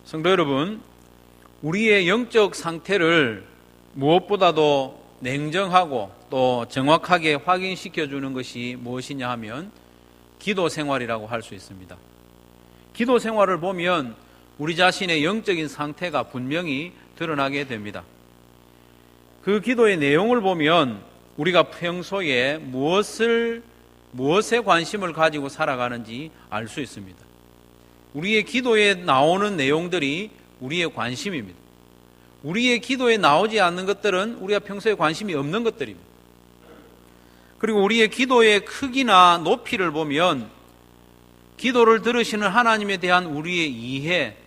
성도 여러분, 우리의 영적 상태를 무엇보다도 냉정하고 또 정확하게 확인시켜 주는 것이 무엇이냐 하면 기도 생활이라고 할 수 있습니다. 기도 생활을 보면 우리 자신의 영적인 상태가 분명히 드러나게 됩니다. 그 기도의 내용을 보면 우리가 평소에 무엇에 관심을 가지고 살아가는지 알 수 있습니다. 우리의 기도에 나오는 내용들이 우리의 관심입니다. 우리의 기도에 나오지 않는 것들은 우리가 평소에 관심이 없는 것들입니다. 그리고 우리의 기도의 크기나 높이를 보면 기도를 들으시는 하나님에 대한 우리의 이해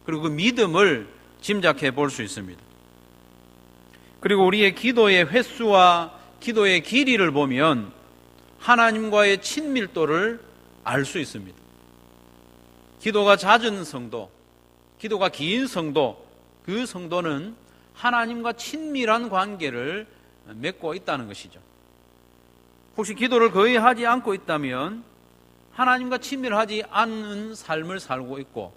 그리고 그 믿음을 짐작해 볼 수 있습니다. 그리고 우리의 기도의 횟수와 기도의 길이를 보면 하나님과의 친밀도를 알 수 있습니다. 기도가 잦은 성도, 기도가 긴 성도, 그 성도는 하나님과 친밀한 관계를 맺고 있다는 것이죠. 혹시 기도를 거의 하지 않고 있다면 하나님과 친밀하지 않은 삶을 살고 있고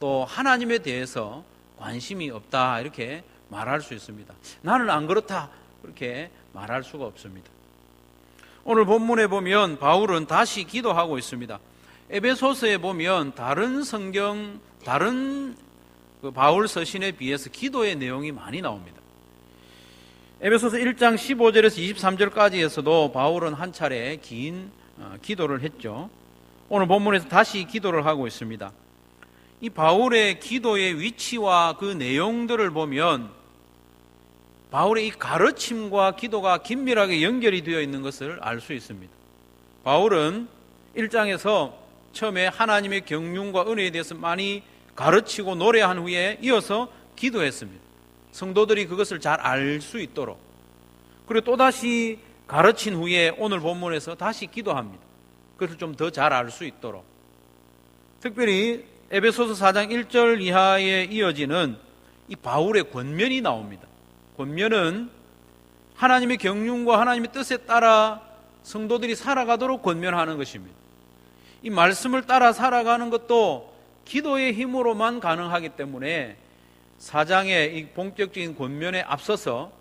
또 하나님에 대해서 관심이 없다 이렇게 말할 수 있습니다. 나는 안 그렇다 그렇게 말할 수가 없습니다. 오늘 본문에 보면 바울은 다시 기도하고 있습니다. 에베소서에 보면 다른 바울 서신에 비해서 기도의 내용이 많이 나옵니다. 에베소서 1장 15절에서 23절까지에서도 바울은 한 차례 긴 기도를 했죠. 오늘 본문에서 다시 기도를 하고 있습니다. 이 바울의 기도의 위치와 그 내용들을 보면 바울의 이 가르침과 기도가 긴밀하게 연결이 되어 있는 것을 알 수 있습니다. 바울은 1장에서 처음에 하나님의 경륜과 은혜에 대해서 많이 가르치고 노래한 후에 이어서 기도했습니다. 성도들이 그것을 잘 알 수 있도록. 그리고 또다시 가르친 후에 오늘 본문에서 다시 기도합니다. 그것을 좀 더 잘 알 수 있도록. 특별히 에베소서 4장 1절 이하에 이어지는 이 바울의 권면이 나옵니다. 권면은 하나님의 경륜과 하나님의 뜻에 따라 성도들이 살아가도록 권면하는 것입니다. 이 말씀을 따라 살아가는 것도 기도의 힘으로만 가능하기 때문에 4장의 이 본격적인 권면에 앞서서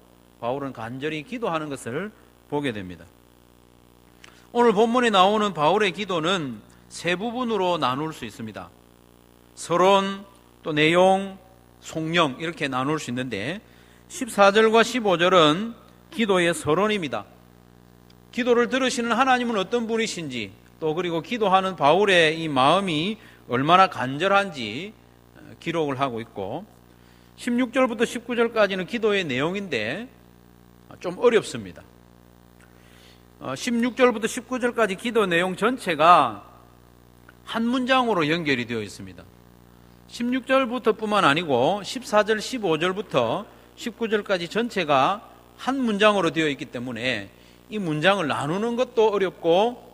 바울은 간절히 기도하는 것을 보게 됩니다. 오늘 본문에 나오는 바울의 기도는 세 부분으로 나눌 수 있습니다. 서론, 또 내용, 속령 이렇게 나눌 수 있는데 14절과 15절은 기도의 서론입니다. 기도를 들으시는 하나님은 어떤 분이신지 또 그리고 기도하는 바울의 이 마음이 얼마나 간절한지 기록을 하고 있고 16절부터 19절까지는 기도의 내용인데 좀 어렵습니다. 16절부터 19절까지 기도 내용 전체가 한 문장으로 연결이 되어 있습니다. 16절부터 뿐만 아니고 14절, 15절부터 19절까지 전체가 한 문장으로 되어 있기 때문에 이 문장을 나누는 것도 어렵고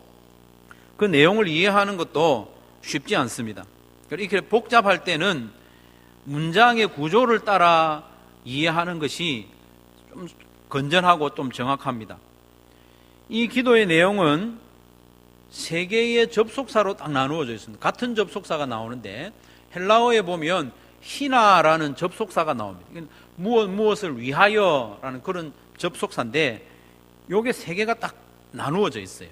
그 내용을 이해하는 것도 쉽지 않습니다. 이렇게 복잡할 때는 문장의 구조를 따라 이해하는 것이 좀 건전하고 좀 정확합니다. 이 기도의 내용은 세 개의 접속사로 딱 나누어져 있습니다. 같은 접속사가 나오는데 헬라어에 보면 히나라는 접속사가 나옵니다. 무엇을 위하여라는 그런 접속사인데 요게 세 개가 딱 나누어져 있어요.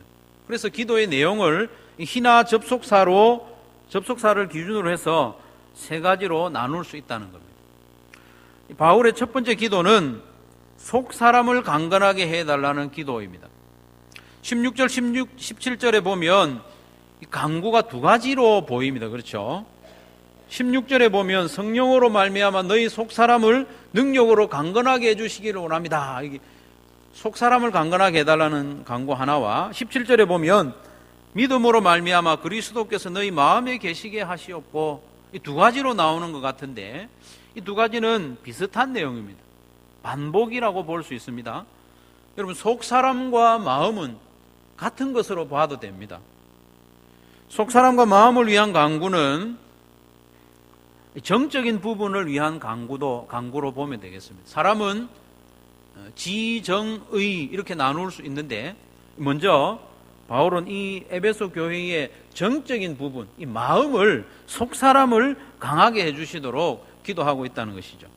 그래서 기도의 내용을 히나 접속사를 기준으로 해서 세 가지로 나눌 수 있다는 겁니다. 바울의 첫 번째 기도는 속 사람을 강건하게 해달라는 기도입니다. 16절, 17절에 보면 강구가 두 가지로 보입니다. 그렇죠? 16절에 보면 성령으로 말미암아 너희 속 사람을 능력으로 강건하게 해주시기를 원합니다. 속 사람을 강건하게 해달라는 강구 하나와 17절에 보면 믿음으로 말미암아 그리스도께서 너희 마음에 계시게 하시옵고 이 두 가지로 나오는 것 같은데 이 두 가지는 비슷한 내용입니다. 반복이라고 볼 수 있습니다. 여러분 속 사람과 마음은 같은 것으로 봐도 됩니다. 속 사람과 마음을 위한 강구는 정적인 부분을 위한 강구로 보면 되겠습니다. 사람은 지정의 이렇게 나눌 수 있는데 먼저 바울은 이 에베소 교회의 정적인 부분, 이 마음을, 속사람을 강하게 해주시도록 기도하고 있다는 것이죠.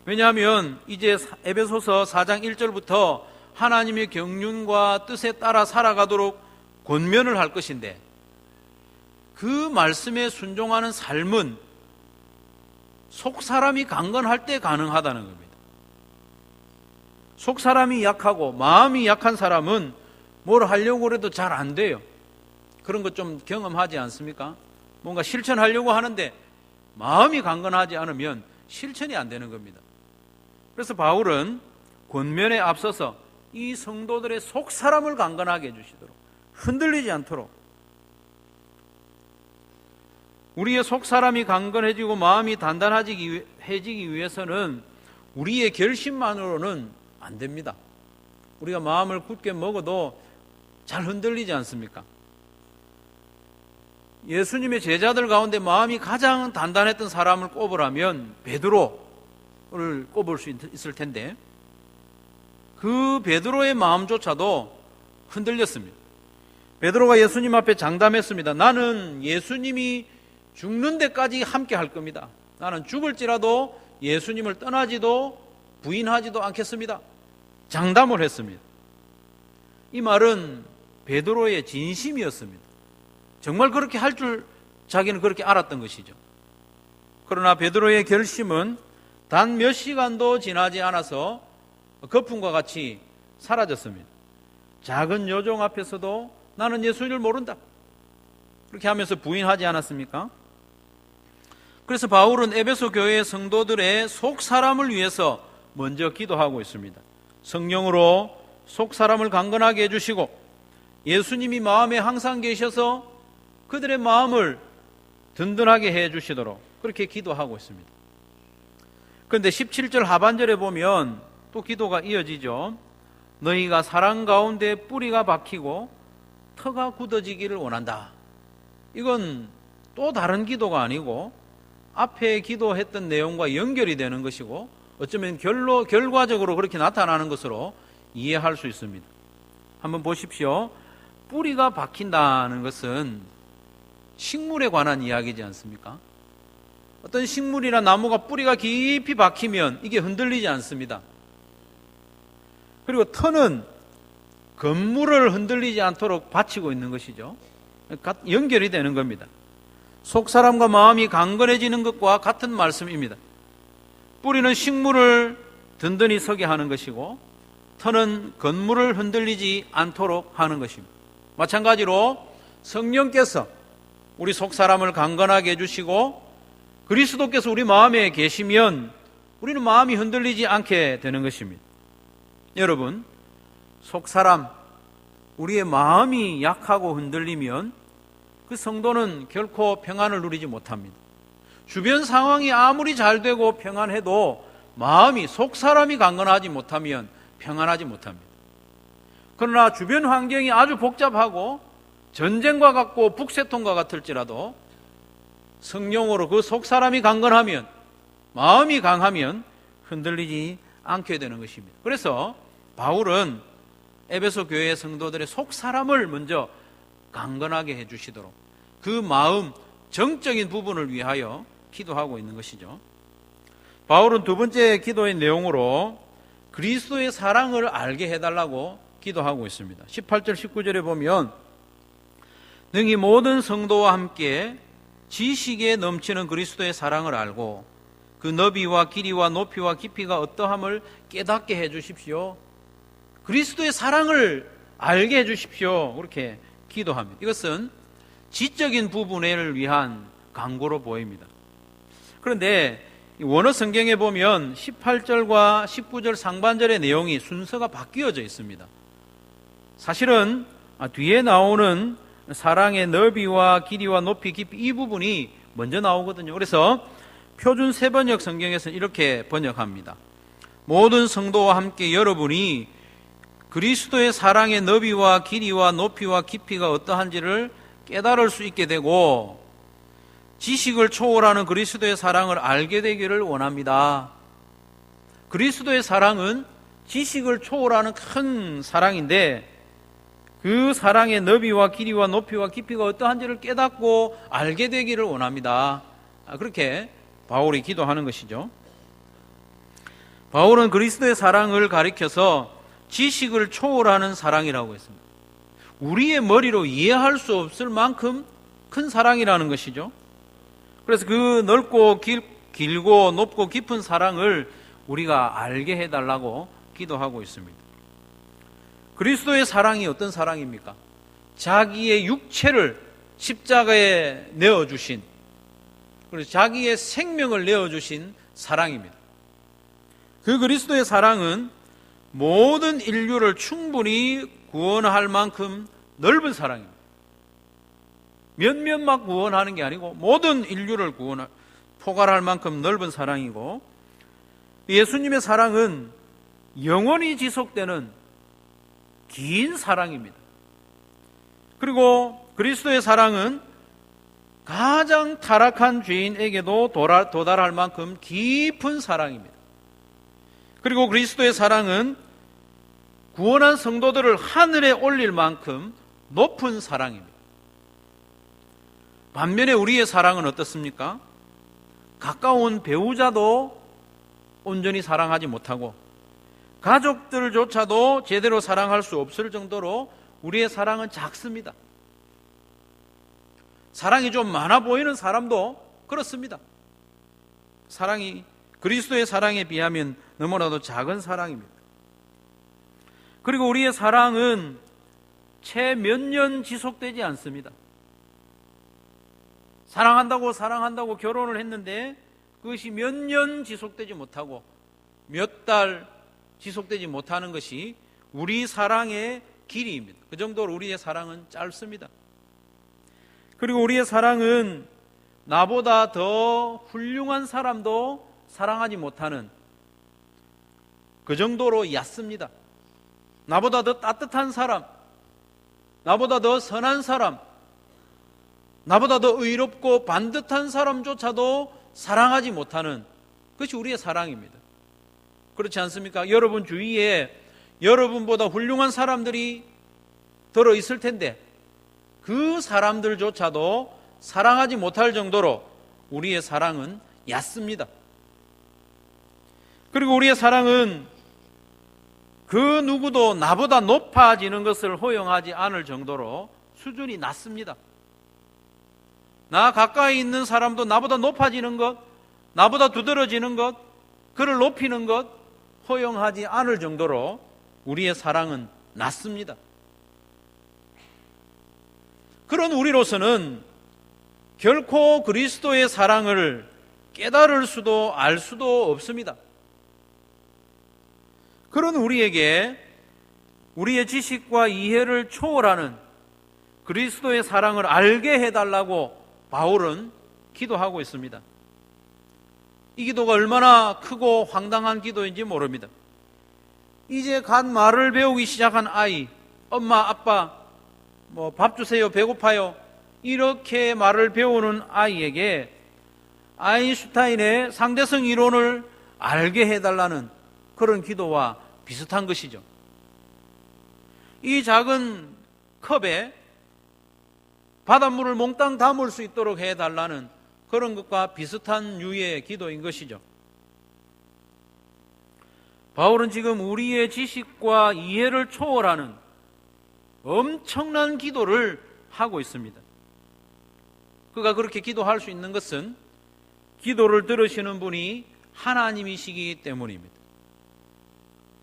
왜냐하면 이제 에베소서 4장 1절부터 하나님의 경륜과 뜻에 따라 살아가도록 권면을 할 것인데, 그 말씀에 순종하는 삶은 속사람이 강건할 때 가능하다는 겁니다. 속사람이 약하고 마음이 약한 사람은 뭘 하려고 해도 잘 안 돼요. 그런 거 좀 경험하지 않습니까? 뭔가 실천하려고 하는데 마음이 강건하지 않으면 실천이 안 되는 겁니다. 그래서 바울은 권면에 앞서서 이 성도들의 속사람을 강건하게 해주시도록, 흔들리지 않도록, 우리의 속사람이 강건해지고 마음이 단단해지기 위해서는 우리의 결심만으로는 안 됩니다. 우리가 마음을 굳게 먹어도 잘 흔들리지 않습니까? 예수님의 제자들 가운데 마음이 가장 단단했던 사람을 꼽으라면 베드로를 꼽을 수 있을 텐데, 그 베드로의 마음조차도 흔들렸습니다. 베드로가 예수님 앞에 장담했습니다. 나는 예수님이 죽는 데까지 함께 할 겁니다. 나는 죽을지라도 예수님을 떠나지도 부인하지도 않겠습니다. 장담을 했습니다. 이 말은 베드로의 진심이었습니다. 정말 그렇게 할 줄 자기는 그렇게 알았던 것이죠. 그러나 베드로의 결심은 단 몇 시간도 지나지 않아서 거품과 같이 사라졌습니다. 작은 여종 앞에서도 나는 예수님을 모른다, 그렇게 하면서 부인하지 않았습니까? 그래서 바울은 에베소 교회의 성도들의 속사람을 위해서 먼저 기도하고 있습니다. 성령으로 속사람을 강건하게 해주시고 예수님이 마음에 항상 계셔서 그들의 마음을 든든하게 해주시도록 그렇게 기도하고 있습니다. 그런데 17절 하반절에 보면 또 기도가 이어지죠. 너희가 사랑 가운데 뿌리가 박히고 터가 굳어지기를 원한다. 이건 또 다른 기도가 아니고 앞에 기도했던 내용과 연결이 되는 것이고 어쩌면 결과적으로 그렇게 나타나는 것으로 이해할 수 있습니다. 한번 보십시오. 뿌리가 박힌다는 것은 식물에 관한 이야기지 않습니까? 어떤 식물이나 나무가 뿌리가 깊이 박히면 이게 흔들리지 않습니다. 그리고 터는 건물을 흔들리지 않도록 받치고 있는 것이죠. 연결이 되는 겁니다. 속사람과 마음이 강건해지는 것과 같은 말씀입니다. 뿌리는 식물을 든든히 서게 하는 것이고 터는 건물을 흔들리지 않도록 하는 것입니다. 마찬가지로 성령께서 우리 속사람을 강건하게 해주시고 그리스도께서 우리 마음에 계시면 우리는 마음이 흔들리지 않게 되는 것입니다. 여러분, 속사람, 우리의 마음이 약하고 흔들리면 그 성도는 결코 평안을 누리지 못합니다. 주변 상황이 아무리 잘 되고 평안해도 마음이, 속사람이 강건하지 못하면 평안하지 못합니다. 그러나 주변 환경이 아주 복잡하고 전쟁과 같고 북새통과 같을지라도 성령으로 그 속사람이 강건하면, 마음이 강하면 흔들리지 않게 되는 것입니다. 그래서 바울은 에베소 교회의 성도들의 속사람을 먼저 강건하게 해주시도록 그 마음, 정적인 부분을 위하여 기도하고 있는 것이죠. 바울은 두 번째 기도의 내용으로 그리스도의 사랑을 알게 해달라고 기도하고 있습니다. 18절 19절에 보면 능히 모든 성도와 함께 지식에 넘치는 그리스도의 사랑을 알고 그 너비와 길이와 높이와 깊이가 어떠함을 깨닫게 해주십시오. 그리스도의 사랑을 알게 해주십시오. 그렇게 기도합니다. 이것은 지적인 부분을 위한 간구로 보입니다. 그런데 원어 성경에 보면 18절과 19절 상반절의 내용이 순서가 바뀌어져 있습니다. 사실은 뒤에 나오는 사랑의 너비와 길이와 높이, 깊이 이 부분이 먼저 나오거든요. 그래서 표준 세번역 성경에서는 이렇게 번역합니다. 모든 성도와 함께 여러분이 그리스도의 사랑의 너비와 길이와 높이와 깊이가 어떠한지를 깨달을 수 있게 되고 지식을 초월하는 그리스도의 사랑을 알게 되기를 원합니다. 그리스도의 사랑은 지식을 초월하는 큰 사랑인데 그 사랑의 너비와 길이와 높이와 깊이가 어떠한지를 깨닫고 알게 되기를 원합니다. 그렇게 바울이 기도하는 것이죠. 바울은 그리스도의 사랑을 가리켜서 지식을 초월하는 사랑이라고 했습니다. 우리의 머리로 이해할 수 없을 만큼 큰 사랑이라는 것이죠. 그래서 그 넓고 길고 높고 깊은 사랑을 우리가 알게 해달라고 기도하고 있습니다. 그리스도의 사랑이 어떤 사랑입니까? 자기의 육체를 십자가에 내어주신, 그리고 자기의 생명을 내어주신 사랑입니다. 그 그리스도의 사랑은 모든 인류를 충분히 구원할 만큼 넓은 사랑입니다. 몇몇만 구원하는 게 아니고 모든 인류를 포괄할 만큼 넓은 사랑이고, 예수님의 사랑은 영원히 지속되는 긴 사랑입니다. 그리고 그리스도의 사랑은 가장 타락한 죄인에게도 도달할 만큼 깊은 사랑입니다. 그리고 그리스도의 사랑은 구원한 성도들을 하늘에 올릴 만큼 높은 사랑입니다. 반면에 우리의 사랑은 어떻습니까? 가까운 배우자도 온전히 사랑하지 못하고 가족들조차도 제대로 사랑할 수 없을 정도로 우리의 사랑은 작습니다. 사랑이 좀 많아 보이는 사람도 그렇습니다. 사랑이 그리스도의 사랑에 비하면 너무나도 작은 사랑입니다. 그리고 우리의 사랑은 채 몇 년 지속되지 않습니다. 사랑한다고 결혼을 했는데 그것이 몇 년 지속되지 못하고 몇 달 지속되지 못하는 것이 우리 사랑의 길이입니다. 그 정도로 우리의 사랑은 짧습니다. 그리고 우리의 사랑은 나보다 더 훌륭한 사람도 사랑하지 못하는 그 정도로 얕습니다. 나보다 더 따뜻한 사람, 나보다 더 선한 사람, 나보다 더 의롭고 반듯한 사람조차도 사랑하지 못하는 그것이 우리의 사랑입니다. 그렇지 않습니까? 여러분 주위에 여러분보다 훌륭한 사람들이 들어 있을 텐데 그 사람들조차도 사랑하지 못할 정도로 우리의 사랑은 얕습니다. 그리고 우리의 사랑은 그 누구도 나보다 높아지는 것을 허용하지 않을 정도로 수준이 낮습니다. 나 가까이 있는 사람도 나보다 높아지는 것, 나보다 두드러지는 것, 그를 높이는 것 허용하지 않을 정도로 우리의 사랑은 낮습니다. 그런 우리로서는 결코 그리스도의 사랑을 깨달을 수도 알 수도 없습니다. 그런 우리에게 우리의 지식과 이해를 초월하는 그리스도의 사랑을 알게 해달라고 바울은 기도하고 있습니다. 이 기도가 얼마나 크고 황당한 기도인지 모릅니다. 이제 갓 말을 배우기 시작한 아이, 엄마, 아빠, 밥 주세요, 배고파요, 이렇게 말을 배우는 아이에게 아인슈타인의 상대성 이론을 알게 해달라는 그런 기도와 비슷한 것이죠. 이 작은 컵에 바닷물을 몽땅 담을 수 있도록 해달라는 그런 것과 비슷한 유의 기도인 것이죠. 바울은 지금 우리의 지식과 이해를 초월하는 엄청난 기도를 하고 있습니다. 그가 그렇게 기도할 수 있는 것은 기도를 들으시는 분이 하나님이시기 때문입니다.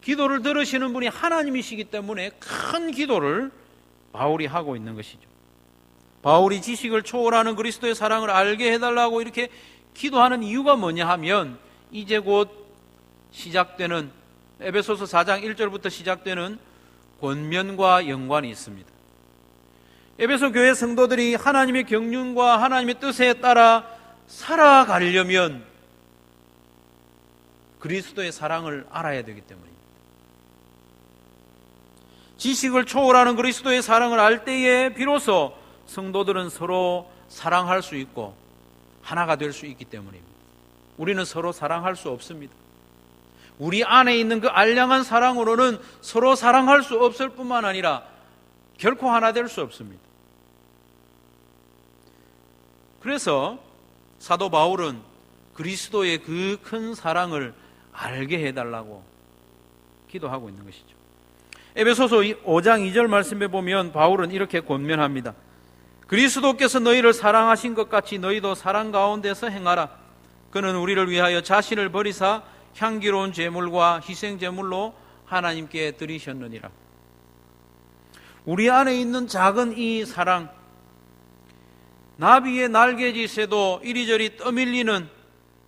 기도를 들으시는 분이 하나님이시기 때문에 큰 기도를 바울이 하고 있는 것이죠. 바울이 지식을 초월하는 그리스도의 사랑을 알게 해달라고 이렇게 기도하는 이유가 뭐냐 하면 이제 곧 시작되는 에베소서 4장 1절부터 시작되는 권면과 연관이 있습니다. 에베소 교회 성도들이 하나님의 경륜과 하나님의 뜻에 따라 살아가려면 그리스도의 사랑을 알아야 되기 때문입니다. 지식을 초월하는 그리스도의 사랑을 알 때에 비로소 성도들은 서로 사랑할 수 있고 하나가 될 수 있기 때문입니다. 우리는 서로 사랑할 수 없습니다. 우리 안에 있는 그 알량한 사랑으로는 서로 사랑할 수 없을 뿐만 아니라 결코 하나 될 수 없습니다. 그래서 사도 바울은 그리스도의 그 큰 사랑을 알게 해달라고 기도하고 있는 것이죠. 에베소서 5장 2절 말씀에 보면 바울은 이렇게 권면합니다. 그리스도께서 너희를 사랑하신 것 같이 너희도 사랑 가운데서 행하라. 그는 우리를 위하여 자신을 버리사 향기로운 제물과 희생 제물로 하나님께 드리셨느니라. 우리 안에 있는 작은 이 사랑, 나비의 날개짓에도 이리저리 떠밀리는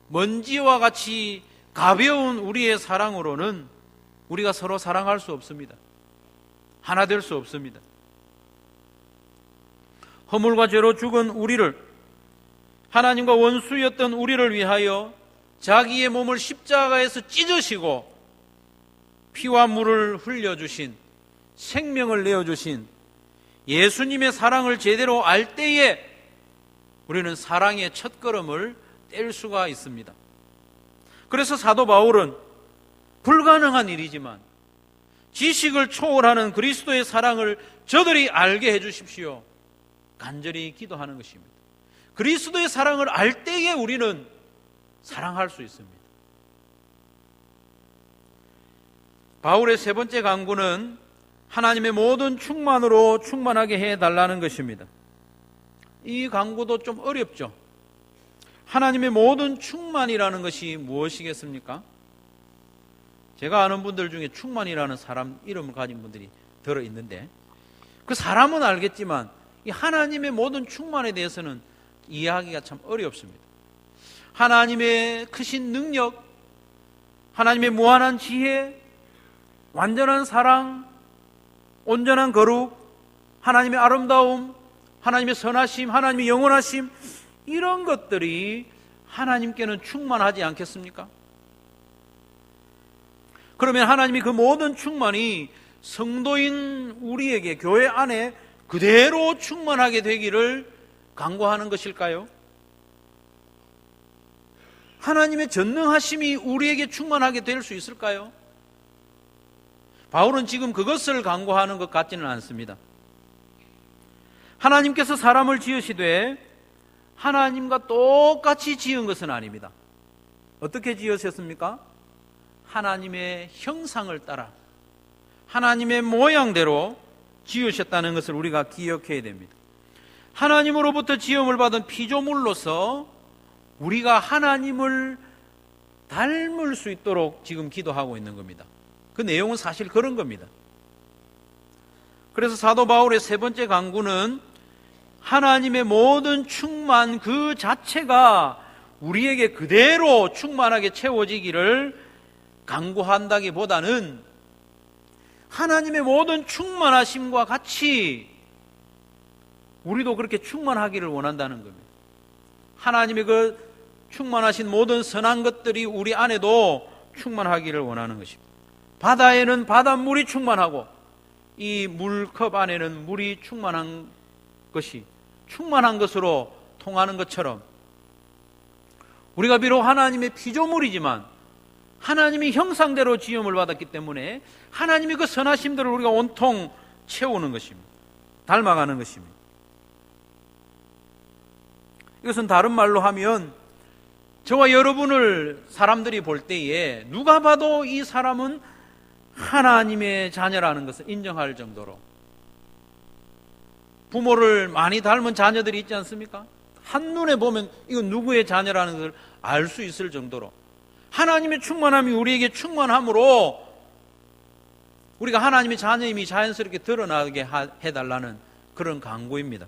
먼지와 같이 가벼운 우리의 사랑으로는 우리가 서로 사랑할 수 없습니다. 하나 될 수 없습니다. 허물과 죄로 죽은 우리를, 하나님과 원수였던 우리를 위하여 자기의 몸을 십자가에서 찢으시고 피와 물을 흘려주신, 생명을 내어주신 예수님의 사랑을 제대로 알 때에 우리는 사랑의 첫걸음을 뗄 수가 있습니다. 그래서 사도 바울은 불가능한 일이지만 지식을 초월하는 그리스도의 사랑을 저들이 알게 해주십시오, 간절히 기도하는 것입니다. 그리스도의 사랑을 알 때에 우리는 사랑할 수 있습니다. 바울의 세 번째 간구는 하나님의 모든 충만으로 충만하게 해달라는 것입니다. 이 간구도 좀 어렵죠. 하나님의 모든 충만이라는 것이 무엇이겠습니까? 제가 아는 분들 중에 충만이라는 사람 이름을 가진 분들이 들어있는데 그 사람은 알겠지만 이 하나님의 모든 충만에 대해서는 이해하기가 참 어렵습니다. 하나님의 크신 능력, 하나님의 무한한 지혜, 완전한 사랑, 온전한 거룩, 하나님의 아름다움, 하나님의 선하심, 하나님의 영원하심, 이런 것들이 하나님께는 충만하지 않겠습니까? 그러면 하나님이 그 모든 충만이 성도인 우리에게 교회 안에 그대로 충만하게 되기를 간구하는 것일까요? 하나님의 전능하심이 우리에게 충만하게 될 수 있을까요? 바울은 지금 그것을 간구하는 것 같지는 않습니다. 하나님께서 사람을 지으시되 하나님과 똑같이 지은 것은 아닙니다. 어떻게 지으셨습니까? 하나님의 형상을 따라 하나님의 모양대로 지으셨다는 것을 우리가 기억해야 됩니다. 하나님으로부터 지음을 받은 피조물로서 우리가 하나님을 닮을 수 있도록 지금 기도하고 있는 겁니다. 그 내용은 사실 그런 겁니다. 그래서 사도 바울의 세 번째 간구는 하나님의 모든 충만 그 자체가 우리에게 그대로 충만하게 채워지기를 간구한다기보다는 하나님의 모든 충만하심과 같이 우리도 그렇게 충만하기를 원한다는 겁니다. 하나님의 그 충만하신 모든 선한 것들이 우리 안에도 충만하기를 원하는 것입니다. 바다에는 바닷물이 충만하고 이 물컵 안에는 물이 충만한 것이 충만한 것으로 통하는 것처럼 우리가 비록 하나님의 피조물이지만 하나님이 형상대로 지음을 받았기 때문에 하나님이 그 선하심들을 우리가 온통 채우는 것입니다. 닮아가는 것입니다. 이것은 다른 말로 하면 저와 여러분을 사람들이 볼 때에 누가 봐도 이 사람은 하나님의 자녀라는 것을 인정할 정도로, 부모를 많이 닮은 자녀들이 있지 않습니까? 한눈에 보면 이건 누구의 자녀라는 것을 알 수 있을 정도로 하나님의 충만함이 우리에게 충만함으로 우리가 하나님의 자녀임이 자연스럽게 드러나게 해달라는 그런 간구입니다.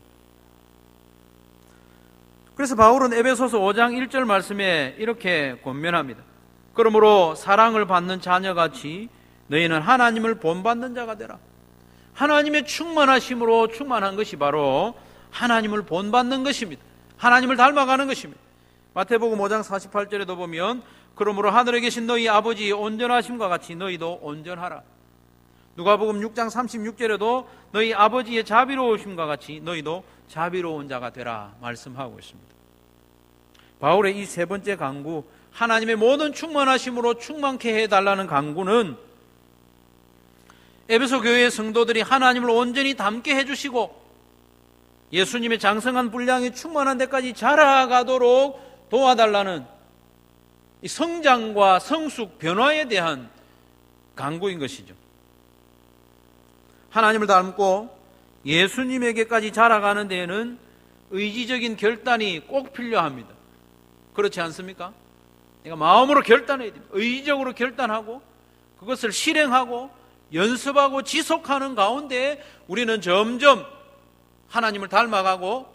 그래서 바울은 에베소서 5장 1절 말씀에 이렇게 권면합니다. 그러므로 사랑을 받는 자녀같이 너희는 하나님을 본받는 자가 되라. 하나님의 충만하심으로 충만한 것이 바로 하나님을 본받는 것입니다. 하나님을 닮아가는 것입니다. 마태복음 5장 48절에도 보면 그러므로 하늘에 계신 너희 아버지의 온전하심과 같이 너희도 온전하라. 누가복음 6장 36절에도 너희 아버지의 자비로우심과 같이 너희도 자비로운 자가 되라 말씀하고 있습니다. 바울의 이 세 번째 간구, 하나님의 모든 충만하심으로 충만케 해달라는 간구는 에베소 교회의 성도들이 하나님을 온전히 닮게 해주시고 예수님의 장성한 분량이 충만한 데까지 자라가도록 도와달라는 이 성장과 성숙 변화에 대한 간구인 것이죠. 하나님을 닮고 예수님에게까지 자라가는 데에는 의지적인 결단이 꼭 필요합니다. 그렇지 않습니까? 내가 마음으로 결단해야 됩니다. 의지적으로 결단하고 그것을 실행하고 연습하고 지속하는 가운데 우리는 점점 하나님을 닮아가고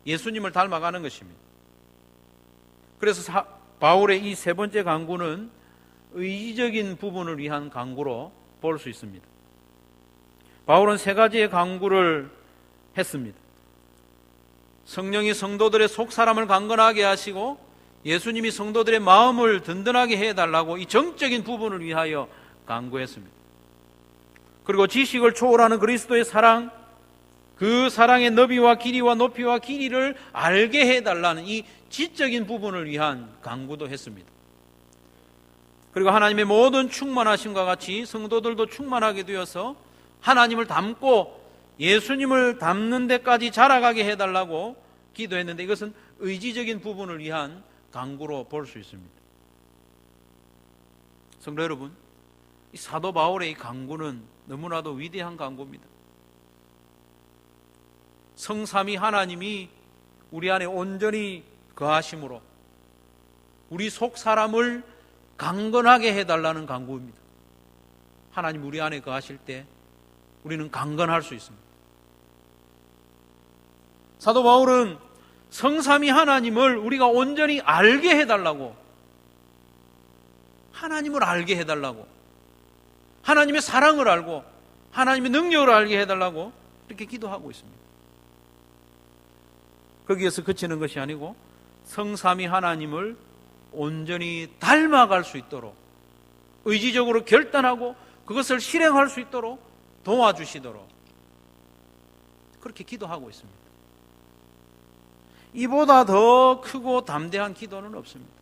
예수님을 닮아가는 것입니다. 그래서 바울의 이 세 번째 간구는 의지적인 부분을 위한 간구로 볼 수 있습니다. 바울은 세 가지의 간구를 했습니다. 성령이 성도들의 속사람을 강건하게 하시고 예수님이 성도들의 마음을 든든하게 해달라고 이 정적인 부분을 위하여 간구했습니다. 그리고 지식을 초월하는 그리스도의 사랑, 그 사랑의 너비와 길이와 높이와 길이를 알게 해달라는 이 지적인 부분을 위한 간구도 했습니다. 그리고 하나님의 모든 충만하심과 같이 성도들도 충만하게 되어서 하나님을 닮고 예수님을 닮는 데까지 자라가게 해달라고 기도했는데 이것은 의지적인 부분을 위한 간구로 볼 수 있습니다. 성도 여러분, 이 사도 바울의 이 간구는 너무나도 위대한 간구입니다. 성삼위 하나님이 우리 안에 온전히 거하심으로 우리 속 사람을 강건하게 해달라는 간구입니다. 하나님 우리 안에 거하실 때 우리는 강건할 수 있습니다. 사도 바울은 성삼위 하나님을 우리가 온전히 알게 해달라고, 하나님을 알게 해달라고, 하나님의 사랑을 알고 하나님의 능력을 알게 해달라고 이렇게 기도하고 있습니다. 거기에서 그치는 것이 아니고 성삼위 하나님을 온전히 닮아갈 수 있도록 의지적으로 결단하고 그것을 실행할 수 있도록 도와주시도록 그렇게 기도하고 있습니다. 이보다 더 크고 담대한 기도는 없습니다.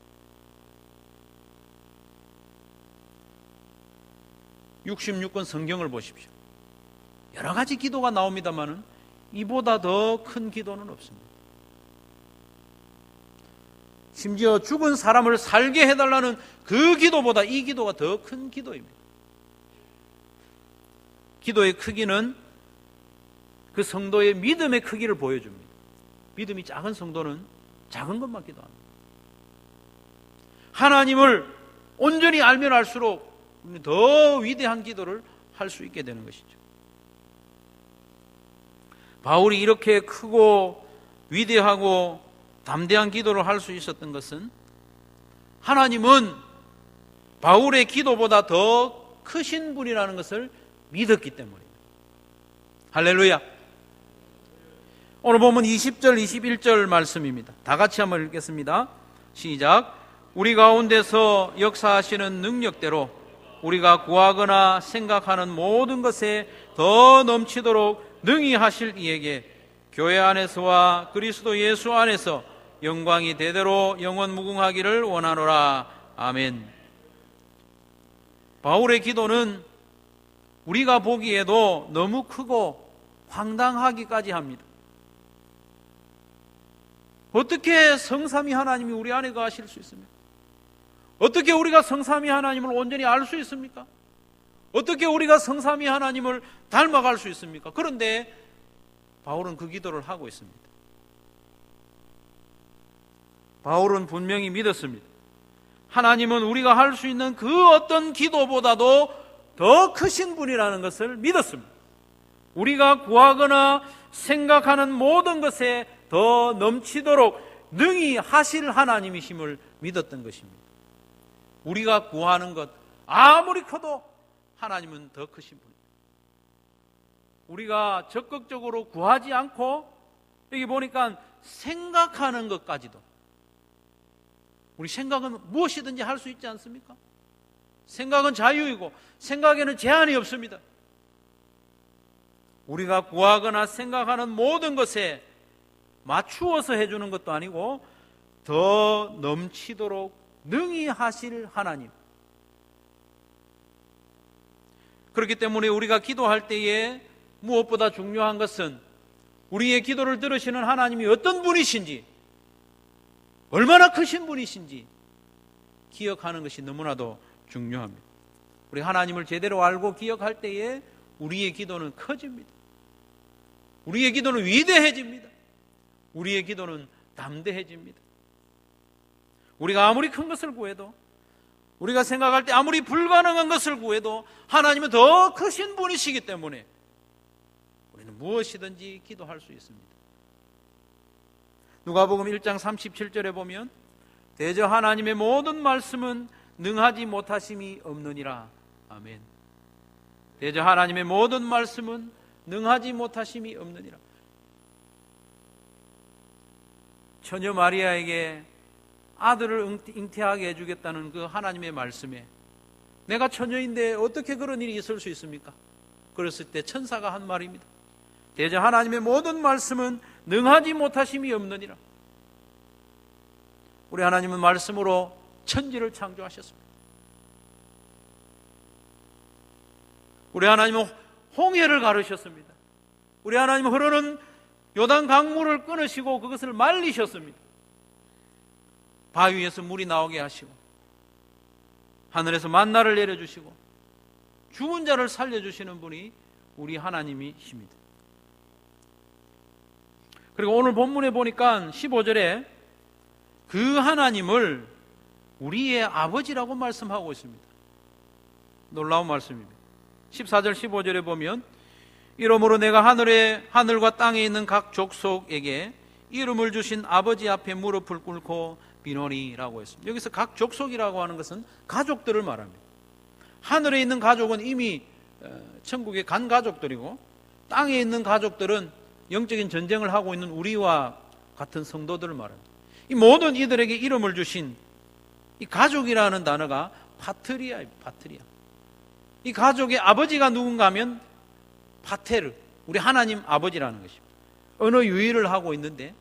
66권 성경을 보십시오. 여러 가지 기도가 나옵니다만은 이보다 더 큰 기도는 없습니다. 심지어 죽은 사람을 살게 해달라는 그 기도보다 이 기도가 더 큰 기도입니다. 기도의 크기는 그 성도의 믿음의 크기를 보여줍니다. 믿음이 작은 성도는 작은 것만 기도합니다. 하나님을 온전히 알면 알수록 더 위대한 기도를 할 수 있게 되는 것이죠. 바울이 이렇게 크고 위대하고 담대한 기도를 할 수 있었던 것은 하나님은 바울의 기도보다 더 크신 분이라는 것을 믿었기 때문입니다. 할렐루야. 오늘 보면 20절 21절 말씀입니다. 다 같이 한번 읽겠습니다. 시작. 우리 가운데서 역사하시는 능력대로 우리가 구하거나 생각하는 모든 것에 더 넘치도록 능히 하실 이에게 교회 안에서와 그리스도 예수 안에서 영광이 대대로 영원 무궁하기를 원하노라. 아멘. 바울의 기도는 우리가 보기에도 너무 크고 황당하기까지 합니다. 어떻게 성삼위 하나님이 우리 안에 거하실 수 있습니까? 어떻게 우리가 성삼위 하나님을 온전히 알 수 있습니까? 어떻게 우리가 성삼위 하나님을 닮아갈 수 있습니까? 그런데 바울은 그 기도를 하고 있습니다. 바울은 분명히 믿었습니다. 하나님은 우리가 할 수 있는 그 어떤 기도보다도 더 크신 분이라는 것을 믿었습니다. 우리가 구하거나 생각하는 모든 것에 더 넘치도록 능히 하실 하나님이심을 믿었던 것입니다. 우리가 구하는 것 아무리 커도 하나님은 더 크신 분입니다. 우리가 적극적으로 구하지 않고 여기 보니까 생각하는 것까지도, 우리 생각은 무엇이든지 할 수 있지 않습니까? 생각은 자유이고 생각에는 제한이 없습니다. 우리가 구하거나 생각하는 모든 것에 맞추어서 해주는 것도 아니고 더 넘치도록 능히 하실 하나님. 그렇기 때문에 우리가 기도할 때에 무엇보다 중요한 것은 우리의 기도를 들으시는 하나님이 어떤 분이신지, 얼마나 크신 분이신지 기억하는 것이 너무나도 중요합니다. 우리 하나님을 제대로 알고 기억할 때에 우리의 기도는 커집니다. 우리의 기도는 위대해집니다. 우리의 기도는 담대해집니다. 우리가 아무리 큰 것을 구해도, 우리가 생각할 때 아무리 불가능한 것을 구해도 하나님은 더 크신 분이시기 때문에 우리는 무엇이든지 기도할 수 있습니다. 누가복음 1장 37절에 보면 대저 하나님의 모든 말씀은 능하지 못하심이 없느니라. 아멘. 대저 하나님의 모든 말씀은 능하지 못하심이 없느니라. 처녀 마리아에게 아들을 잉태하게 해주겠다는 그 하나님의 말씀에 내가 처녀인데 어떻게 그런 일이 있을 수 있습니까? 그랬을 때 천사가 한 말입니다. 대저 하나님의 모든 말씀은 능하지 못하심이 없느니라. 우리 하나님은 말씀으로 천지를 창조하셨습니다. 우리 하나님은 홍해를 가르셨습니다. 우리 하나님은 흐르는 요단 강물을 끊으시고 그것을 말리셨습니다. 바위에서 물이 나오게 하시고 하늘에서 만나를 내려주시고 죽은 자를 살려주시는 분이 우리 하나님이십니다. 그리고 오늘 본문에 보니까 15절에 그 하나님을 우리의 아버지라고 말씀하고 있습니다. 놀라운 말씀입니다. 14절 15절에 보면 이러므로 내가 하늘과 땅에 있는 각 족속에게 이름을 주신 아버지 앞에 무릎을 꿇고 비노니라고 했습니다. 여기서 각 족속이라고 하는 것은 가족들을 말합니다. 하늘에 있는 가족은 이미 천국에 간 가족들이고 땅에 있는 가족들은 영적인 전쟁을 하고 있는 우리와 같은 성도들을 말합니다. 이 모든 이들에게 이름을 주신 이 가족이라는 단어가 파트리아입니다. 파트리아. 이 가족의 아버지가 누군가 하면 파테르, 우리 하나님 아버지라는 것입니다. 언어 유희를 하고 있는데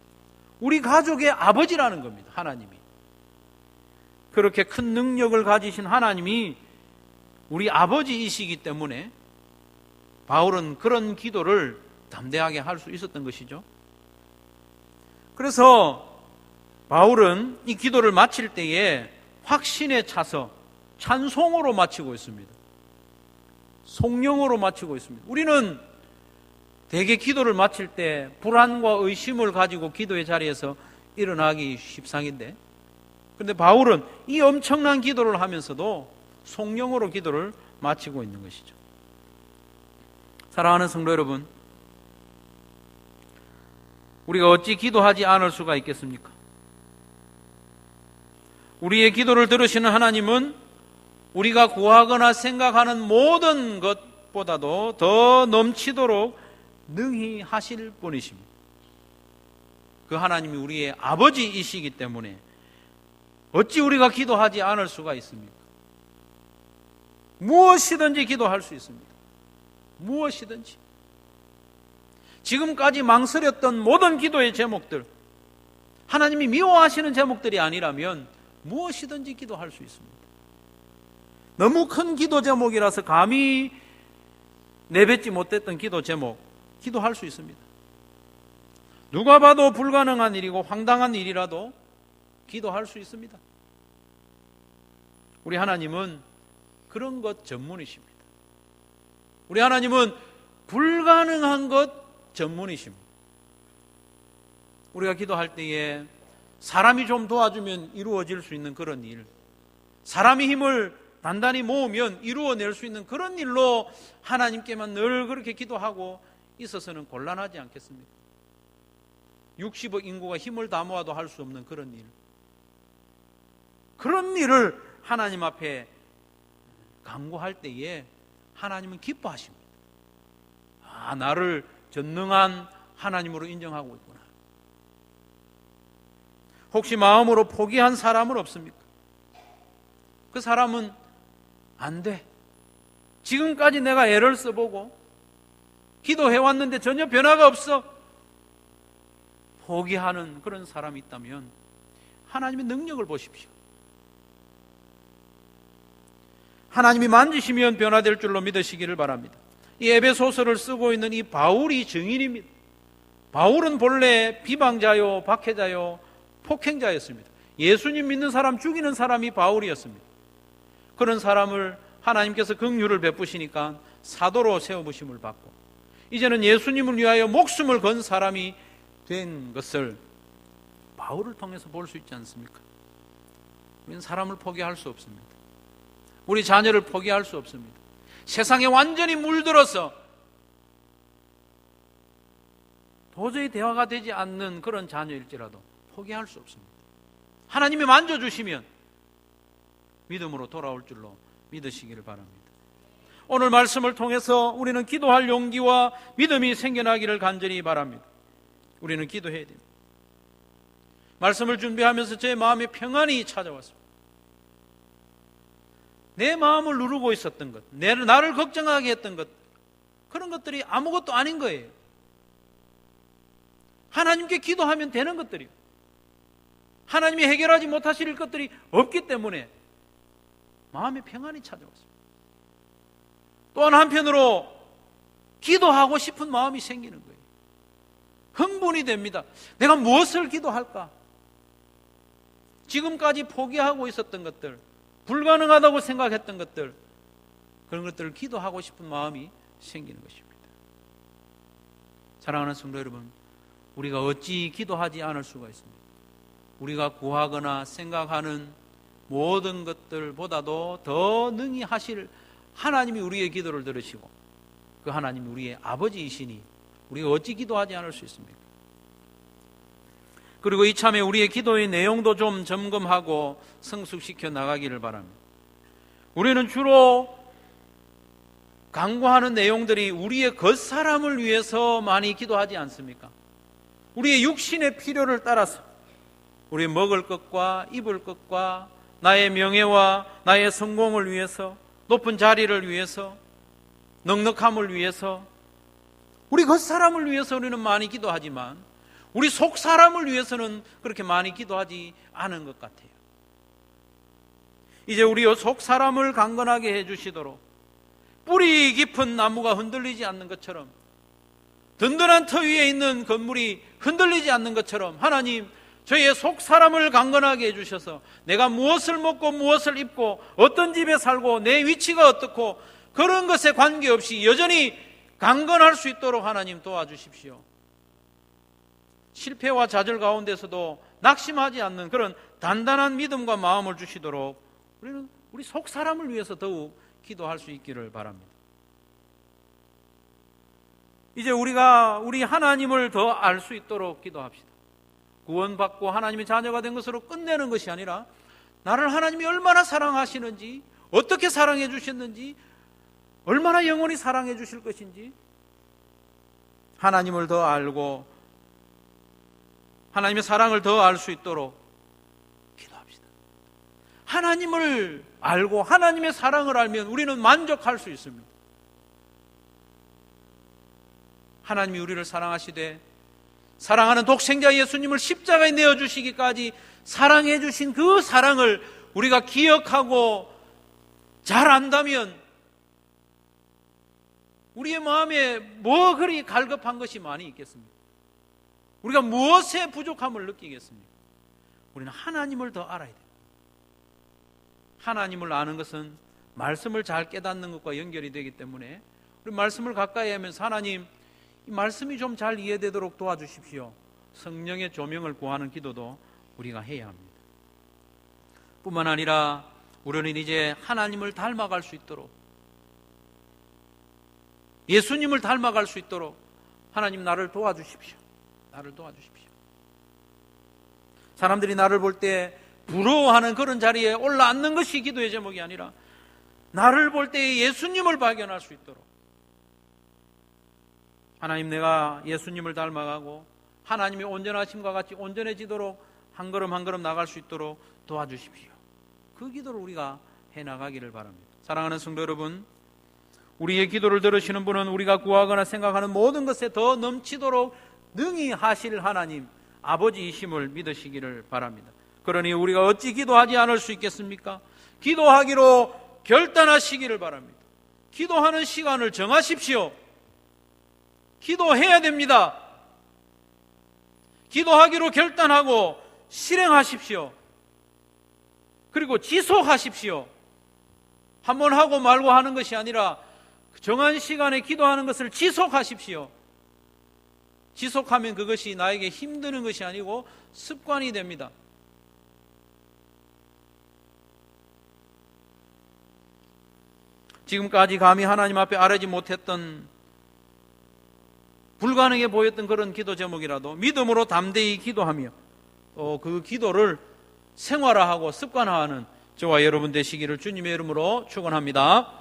우리 가족의 아버지라는 겁니다. 하나님이. 그렇게 큰 능력을 가지신 하나님이 우리 아버지이시기 때문에 바울은 그런 기도를 담대하게 할 수 있었던 것이죠. 그래서 바울은 이 기도를 마칠 때에 확신에 차서 찬송으로 마치고 있습니다. 송영으로 마치고 있습니다. 우리는 대개 기도를 마칠 때 불안과 의심을 가지고 기도의 자리에서 일어나기 십상인데, 그런데 바울은 이 엄청난 기도를 하면서도 송영으로 기도를 마치고 있는 것이죠. 사랑하는 성도 여러분, 우리가 어찌 기도하지 않을 수가 있겠습니까? 우리의 기도를 들으시는 하나님은 우리가 구하거나 생각하는 모든 것보다도 더 넘치도록 능히 하실 분이십니다. 그 하나님이 우리의 아버지이시기 때문에 어찌 우리가 기도하지 않을 수가 있습니까? 무엇이든지 기도할 수 있습니다. 무엇이든지. 지금까지 망설였던 모든 기도의 제목들, 하나님이 미워하시는 제목들이 아니라면 무엇이든지 기도할 수 있습니다. 너무 큰 기도 제목이라서 감히 내뱉지 못했던 기도 제목, 기도할 수 있습니다. 누가 봐도 불가능한 일이고 황당한 일이라도 기도할 수 있습니다. 우리 하나님은 그런 것 전문이십니다. 우리 하나님은 불가능한 것 전문이십니다. 우리가 기도할 때에 사람이 좀 도와주면 이루어질 수 있는 그런 일, 사람이 힘을 단단히 모으면 이루어낼 수 있는 그런 일로 하나님께만 늘 그렇게 기도하고 있어서는 곤란하지 않겠습니까? 60억 인구가 힘을 다 모아도 할 수 없는 그런 일, 그런 일을 하나님 앞에 간구할 때에 하나님은 기뻐하십니다. 아, 나를 전능한 하나님으로 인정하고 있구나. 혹시 마음으로 포기한 사람은 없습니까? 그 사람은 안 돼. 지금까지 내가 애를 써보고 기도해왔는데 전혀 변화가 없어. 포기하는 그런 사람이 있다면 하나님의 능력을 보십시오. 하나님이 만지시면 변화될 줄로 믿으시기를 바랍니다. 이 에베소서를 쓰고 있는 이 바울이 증인입니다. 바울은 본래 비방자요, 박해자요, 폭행자였습니다. 예수님 믿는 사람 죽이는 사람이 바울이었습니다. 그런 사람을 하나님께서 긍휼을 베푸시니까 사도로 세워부심을 받고 이제는 예수님을 위하여 목숨을 건 사람이 된 것을 바울을 통해서 볼 수 있지 않습니까? 우리는 사람을 포기할 수 없습니다. 우리 자녀를 포기할 수 없습니다. 세상에 완전히 물들어서 도저히 대화가 되지 않는 그런 자녀일지라도 포기할 수 없습니다. 하나님이 만져주시면 믿음으로 돌아올 줄로 믿으시기를 바랍니다. 오늘 말씀을 통해서 우리는 기도할 용기와 믿음이 생겨나기를 간절히 바랍니다. 우리는 기도해야 됩니다. 말씀을 준비하면서 제 마음에 평안이 찾아왔습니다. 내 마음을 누르고 있었던 것, 나를 걱정하게 했던 것, 그런 것들이 아무것도 아닌 거예요. 하나님께 기도하면 되는 것들이요. 하나님이 해결하지 못하실 것들이 없기 때문에 마음의 평안이 찾아왔습니다. 또한 한편으로 기도하고 싶은 마음이 생기는 거예요. 흥분이 됩니다. 내가 무엇을 기도할까? 지금까지 포기하고 있었던 것들, 불가능하다고 생각했던 것들, 그런 것들을 기도하고 싶은 마음이 생기는 것입니다. 사랑하는 성도 여러분, 우리가 어찌 기도하지 않을 수가 있습니까? 우리가 구하거나 생각하는 모든 것들보다도 더 능히 하실 하나님이 우리의 기도를 들으시고 그 하나님이 우리의 아버지이시니 우리가 어찌 기도하지 않을 수 있습니까? 그리고 이참에 우리의 기도의 내용도 좀 점검하고 성숙시켜 나가기를 바랍니다. 우리는 주로 강구하는 내용들이 우리의 겉사람을 위해서 많이 기도하지 않습니까? 우리의 육신의 필요를 따라서 우리 먹을 것과 입을 것과 나의 명예와 나의 성공을 위해서, 높은 자리를 위해서, 넉넉함을 위해서, 우리 겉사람을 위해서 우리는 많이 기도하지만 우리 속사람을 위해서는 그렇게 많이 기도하지 않은 것 같아요. 이제 우리 속사람을 강건하게 해주시도록 뿌리 깊은 나무가 흔들리지 않는 것처럼, 든든한 터 위에 있는 건물이 흔들리지 않는 것처럼 하나님, 저희의 속사람을 강건하게 해주셔서 내가 무엇을 먹고 무엇을 입고 어떤 집에 살고 내 위치가 어떻고 그런 것에 관계없이 여전히 강건할 수 있도록 하나님 도와주십시오. 실패와 좌절 가운데서도 낙심하지 않는 그런 단단한 믿음과 마음을 주시도록 우리는 우리 속사람을 위해서 더욱 기도할 수 있기를 바랍니다. 이제 우리가 우리 하나님을 더 알 수 있도록 기도합시다. 구원받고 하나님의 자녀가 된 것으로 끝내는 것이 아니라 나를 하나님이 얼마나 사랑하시는지, 어떻게 사랑해 주셨는지, 얼마나 영원히 사랑해 주실 것인지 하나님을 더 알고 하나님의 사랑을 더 알 수 있도록 기도합시다. 하나님을 알고 하나님의 사랑을 알면 우리는 만족할 수 있습니다. 하나님이 우리를 사랑하시되 사랑하는 독생자 예수님을 십자가에 내어주시기까지 사랑해 주신 그 사랑을 우리가 기억하고 잘 안다면 우리의 마음에 뭐 그리 갈급한 것이 많이 있겠습니까? 우리가 무엇에 부족함을 느끼겠습니까? 우리는 하나님을 더 알아야 돼요. 하나님을 아는 것은 말씀을 잘 깨닫는 것과 연결이 되기 때문에 우리 말씀을 가까이 하면서 하나님, 이 말씀이 좀 잘 이해되도록 도와주십시오. 성령의 조명을 구하는 기도도 우리가 해야 합니다. 뿐만 아니라 우리는 이제 하나님을 닮아갈 수 있도록, 예수님을 닮아갈 수 있도록 하나님 나를 도와주십시오. 나를 도와주십시오. 사람들이 나를 볼 때 부러워하는 그런 자리에 올라앉는 것이 기도의 제목이 아니라 나를 볼 때 예수님을 발견할 수 있도록 하나님, 내가 예수님을 닮아가고 하나님의 온전하심과 같이 온전해지도록 한 걸음 한 걸음 나갈 수 있도록 도와주십시오. 그 기도를 우리가 해나가기를 바랍니다. 사랑하는 성도 여러분, 우리의 기도를 들으시는 분은 우리가 구하거나 생각하는 모든 것에 더 넘치도록 능히 하실 하나님 아버지이심을 믿으시기를 바랍니다. 그러니 우리가 어찌 기도하지 않을 수 있겠습니까? 기도하기로 결단하시기를 바랍니다. 기도하는 시간을 정하십시오. 기도해야 됩니다. 기도하기로 결단하고 실행하십시오. 그리고 지속하십시오. 한번 하고 말고 하는 것이 아니라 정한 시간에 기도하는 것을 지속하십시오. 지속하면 그것이 나에게 힘드는 것이 아니고 습관이 됩니다. 지금까지 감히 하나님 앞에 아뢰지 못했던, 불가능해 보였던 그런 기도 제목이라도 믿음으로 담대히 기도하며 또 그 기도를 생활화하고 습관화하는 저와 여러분 되시기를 주님의 이름으로 축원합니다.